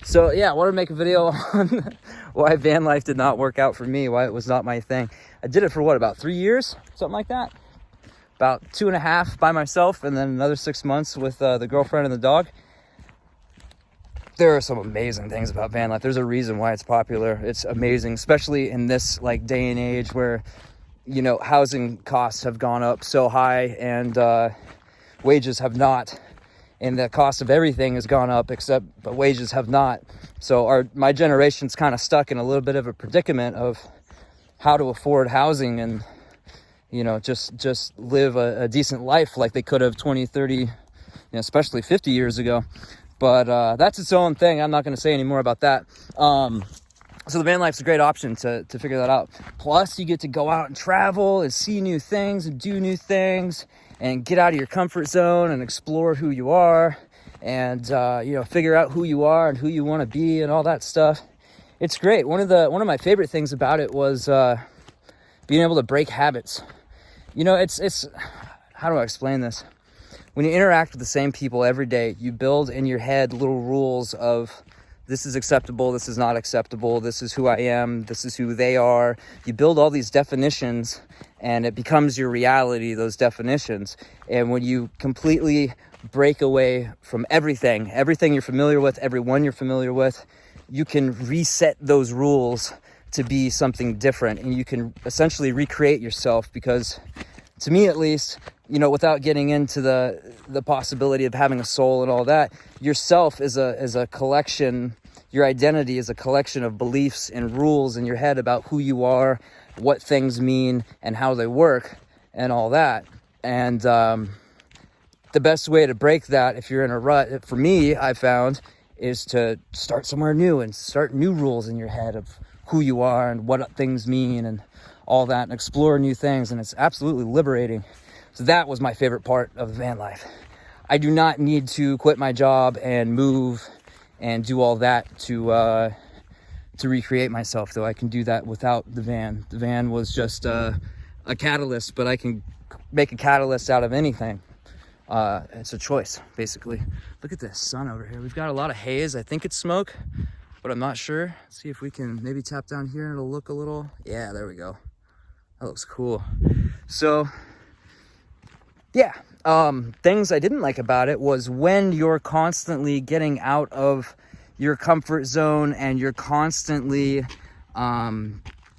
So yeah, I wanted to make a video on why van life did not work out for me, why it was not my thing. I did it for what, about 3 years, something like that. About 2.5 by myself, and then another 6 months with the girlfriend and the dog. There are some amazing things about van life. There's a reason why it's popular. It's amazing, especially in this like day and age where, you know, housing costs have gone up so high and wages have not. And the cost of everything has gone up, but wages have not. So my generation's kind of stuck in a little bit of a predicament of how to afford housing and, you know, just live a decent life like they could have 20, 30, you know, especially 50 years ago. But that's its own thing. I'm not going to say any more about that. So the van life's a great option to figure that out. Plus, you get to go out and travel and see new things and do new things and get out of your comfort zone and explore who you are and, you know, figure out who you are and who you want to be and all that stuff. It's great. One of my favorite things about it was being able to break habits. You know, it's how do I explain this? When you interact with the same people every day, you build in your head little rules of this is acceptable, this is not acceptable, this is who I am, this is who they are. You build all these definitions and it becomes your reality, those definitions. And when you completely break away from everything you're familiar with, everyone you're familiar with, you can reset those rules to be something different. And you can essentially recreate yourself because, to me at least, you know, without getting into the possibility of having a soul and all that, yourself is a collection, your identity is a collection of beliefs and rules in your head about who you are, what things mean, and how they work, and all that. And the best way to break that, if you're in a rut, for me, I found, is to start somewhere new and start new rules in your head of who you are and what things mean and all that, and explore new things. And it's absolutely liberating. So that was my favorite part of van life. I do not need to quit my job and move and do all that to recreate myself, though I can do that without the van. The van was just a catalyst, but I can make a catalyst out of anything. It's a choice, basically. Look at this sun over here. We've got a lot of haze. I think it's smoke, but I'm not sure. Let's see if we can maybe tap down here and it'll look a little. Yeah, there we go. That looks cool. So yeah, things I didn't like about it was when you're constantly getting out of your comfort zone and you're constantly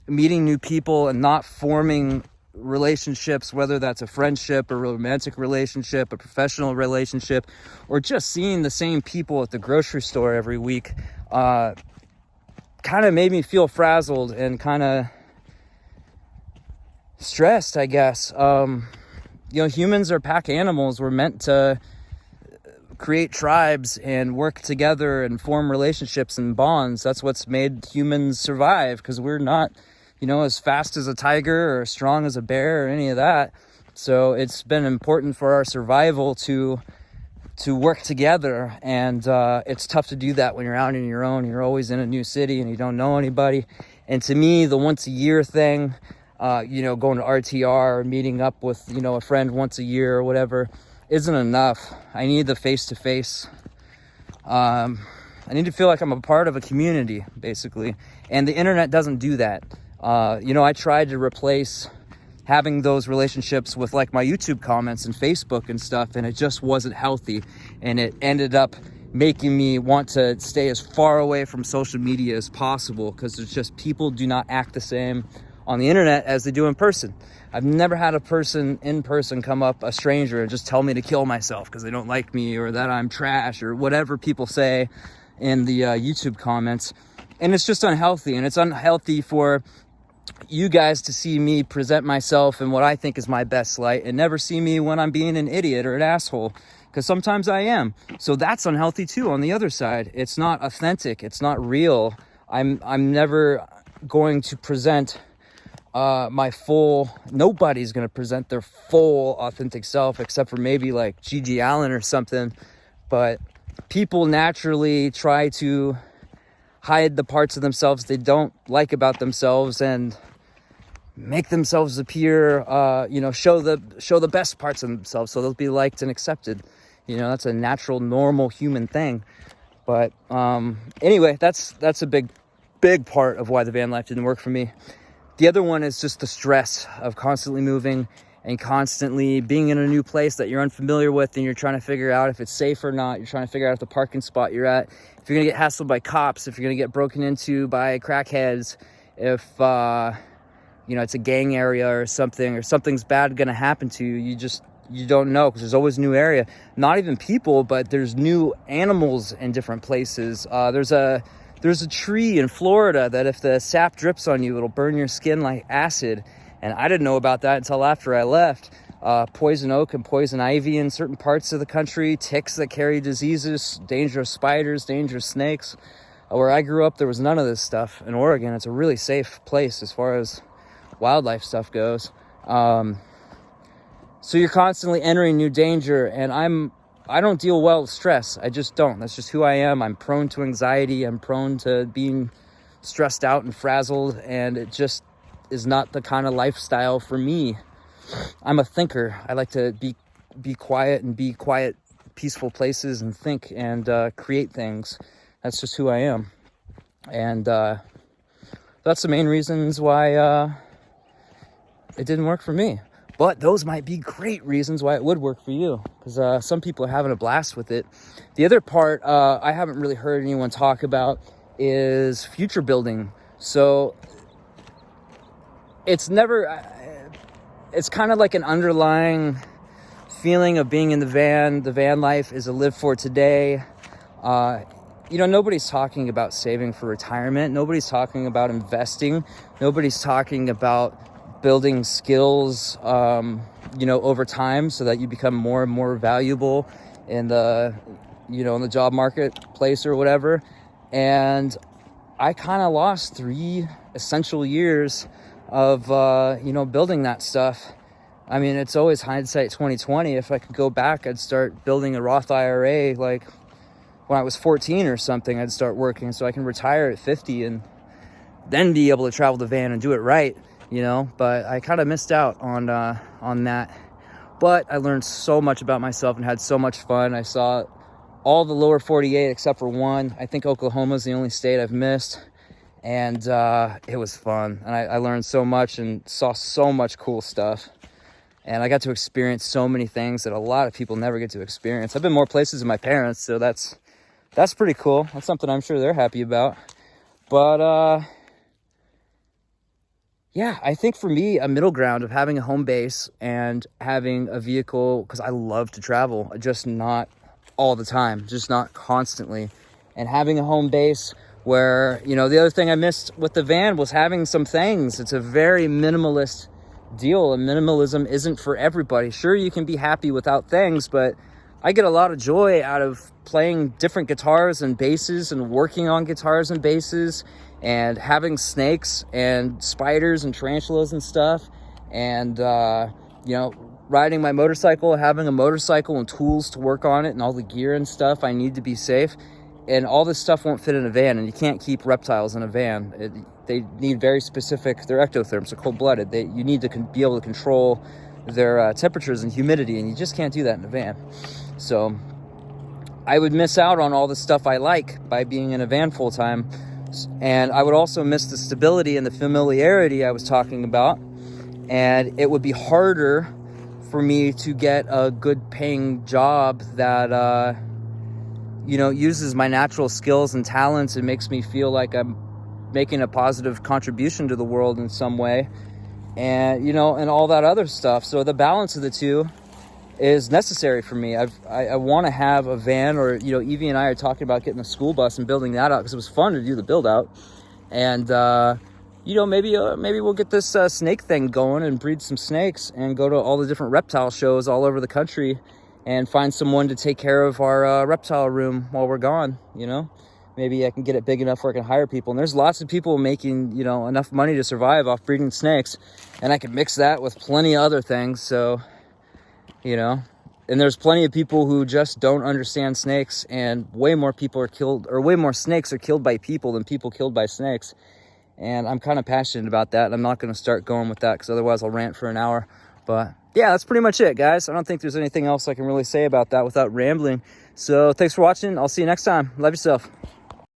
meeting new people and not forming relationships, whether that's a friendship, a romantic relationship, a professional relationship, or just seeing the same people at the grocery store every week, kind of made me feel frazzled and kind of stressed, I guess. You know, humans are pack animals. We're meant to create tribes and work together and form relationships and bonds. That's what's made humans survive, because we're not, you know, as fast as a tiger or as strong as a bear or any of that. So it's been important for our survival to work together. And it's tough to do that when you're out on your own. You're always in a new city and you don't know anybody. And to me, the once a year thing, you know, going to RTR or meeting up with, you know, a friend once a year or whatever isn't enough. I need the face-to-face. I need to feel like I'm a part of a community, basically. And the internet doesn't do that. You know, I tried to replace having those relationships with like my YouTube comments and Facebook and stuff, and it just wasn't healthy. And it ended up making me want to stay as far away from social media as possible, because it's just, people do not act the same on the internet as they do in person. I've never had a person in person come up, a stranger, and just tell me to kill myself because they don't like me or that I'm trash or whatever people say in the YouTube comments. And it's just unhealthy. And it's unhealthy for you guys to see me present myself in what I think is my best light and never see me when I'm being an idiot or an asshole, because sometimes I am. So that's unhealthy too. On the other side, it's not authentic. It's not real. I'm never going to present nobody's going to present their full authentic self, except for maybe like Gigi Allen or something. But people naturally try to hide the parts of themselves they don't like about themselves and make themselves appear, show the best parts of themselves so they'll be liked and accepted. You know, that's a natural, normal human thing. But anyway, that's a big part of why the van life didn't work for me. The other one is just the stress of constantly moving and constantly being in a new place that you're unfamiliar with, and you're trying to figure out if it's safe or not. You're trying to figure out if the parking spot you're at, if you're gonna get hassled by cops, if you're gonna get broken into by crackheads, if it's a gang area or something's bad gonna happen to you. You don't know, because there's always a new area. Not even people, but there's new animals in different places. There's a tree in Florida that if the sap drips on you, it'll burn your skin like acid. And I didn't know about that until after I left. Poison oak and poison ivy in certain parts of the country, ticks that carry diseases, dangerous spiders, dangerous snakes. Where I grew up, there was none of this stuff. In Oregon, it's a really safe place as far as wildlife stuff goes. So you're constantly entering new danger, and I don't deal well with stress. I just don't. That's just who I am. I'm prone to anxiety. I'm prone to being stressed out and frazzled, and it just is not the kind of lifestyle for me. I'm a thinker. I like to be quiet and be quiet, peaceful places and think and create things. That's just who I am. And that's the main reasons why it didn't work for me. But those might be great reasons why it would work for you, because some people are having a blast with it. The other part I haven't really heard anyone talk about is future building. So it's kind of like an underlying feeling of being in the van. The van life is a live for today. Nobody's talking about saving for retirement. Nobody's talking about investing. Nobody's talking about building skills, over time, so that you become more and more valuable in the job marketplace or whatever. And I kind of lost 3 essential years of, building that stuff. I mean, it's always hindsight 2020. If I could go back, I'd start building a Roth IRA, like when I was 14 or something. I'd start working so I can retire at 50 and then be able to travel the van and do it right, but I kind of missed out on that. But I learned so much about myself and had so much fun. I saw all the lower 48 except for one. I think Oklahoma's the only state I've missed. And it was fun. And I learned so much and saw so much cool stuff. And I got to experience so many things that a lot of people never get to experience. I've been more places than my parents, so that's pretty cool. That's something I'm sure they're happy about. But I think for me, a middle ground of having a home base and having a vehicle, because I love to travel, just not all the time, just not constantly. And having a home base where, the other thing I missed with the van was having some things. It's a very minimalist deal, and minimalism isn't for everybody. Sure, you can be happy without things, but I get a lot of joy out of playing different guitars and basses and working on guitars and basses and having snakes and spiders and tarantulas and stuff, and riding my motorcycle, having a motorcycle and tools to work on it and all the gear and stuff I need to be safe. And all this stuff won't fit in a van, and you can't keep reptiles in a van. They need very specific, they're ectotherms, they're cold-blooded. You need to be able to control their temperatures and humidity, and you just can't do that in a van. So I would miss out on all the stuff I like by being in a van full-time. And I would also miss the stability and the familiarity I was talking about. And it would be harder for me to get a good-paying job that uses my natural skills and talents and makes me feel like I'm making a positive contribution to the world in some way, and and all that other stuff. So the balance of the two is necessary for me. I want to have a van, or Evie and I are talking about getting a school bus and building that out, because it was fun to do the build out. And maybe we'll get this snake thing going and breed some snakes and go to all the different reptile shows all over the country and find someone to take care of our reptile room while we're gone. Maybe I can get it big enough where I can hire people. And there's lots of people making, enough money to survive off breeding snakes. And I can mix that with plenty of other things. So, and there's plenty of people who just don't understand snakes. And way more people are killed, or way more snakes are killed by people than people killed by snakes. And I'm kind of passionate about that. I'm not going to start going with that, because otherwise I'll rant for an hour. But yeah, that's pretty much it, guys. I don't think there's anything else I can really say about that without rambling. So thanks for watching. I'll see you next time. Love yourself.